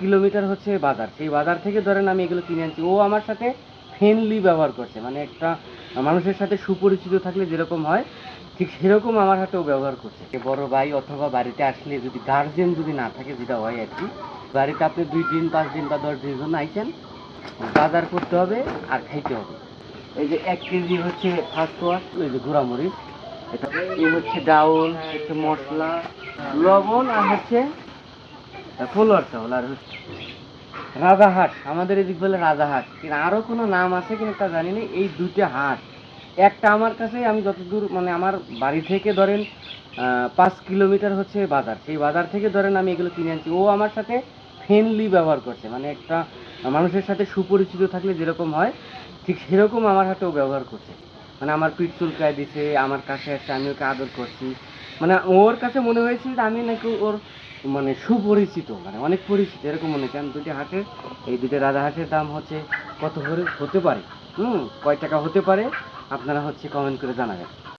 Kilometre হচ্ছে বাজার, সেই বাজার থেকে ধরেন আমি এগুলো কিনে আনছি। ও আমার সাথে ফ্রেন্ডলি ব্যবহার করছে, মানে একটা মানুষের সাথে সুপরিচিত থাকলে যেরকম হয় ঠিক সেরকম আমার হাতেও ব্যবহার করছে। বড় ভাই অথবা বাড়িতে আসলে যদি গার্জেন যদি না থাকে, যেটা হয় আর কি, বাড়িতে আপনি 2 দিন 5 দিন বা 10 দিনের জন্য আইছেন, বাজার করতে হবে আর খাইতে হবে। এই যে 1 কেজি হচ্ছে ফার্স্ট ওয়াশ, এই যে গুঁড়ামরিচ, এটা এই হচ্ছে ডাউল, হচ্ছে মশলা, লবণ, আর হচ্ছে ফলোয়ার চাউল, আর হচ্ছে রাজাহাট। আমাদের এদিক বলে রাজাহাট, কিন্তু আরও কোনো নাম আছে কিনা তা জানি না। এই 2টা হাট, একটা আমার কাছে, আমি যতদূর মানে আমার বাড়ি থেকে ধরেন 5 কিলোমিটার হচ্ছে বাজার, সেই বাজার থেকে ধরেন আমি এগুলো কিনে আনছি। ও আমার সাথে ফ্রেন্ডলি ব্যবহার করছে, মানে একটা মানুষের সাথে সুপরিচিত থাকলে যেরকম হয় ঠিক সেরকম আমার হাতেও ব্যবহার করছে। মানে আমার পিঠ চুলকায় দিছে, আমার কাছে আসছে, আমি ওকে আদর করছি। মানে ওর কাছে মনে হয়েছিল যে আমি নাকি ওর মানে সুপরিচিত, মানে অনেক পরিচিত, এরকম মনে হচ্ছে। আমি 2টা হাঁসের, এই 2টা রাজা হাঁসের দাম হচ্ছে কত করে হতে পারে, কয় টাকা হতে পারে, আপনারা হচ্ছে কমেন্ট করে জানাবেন।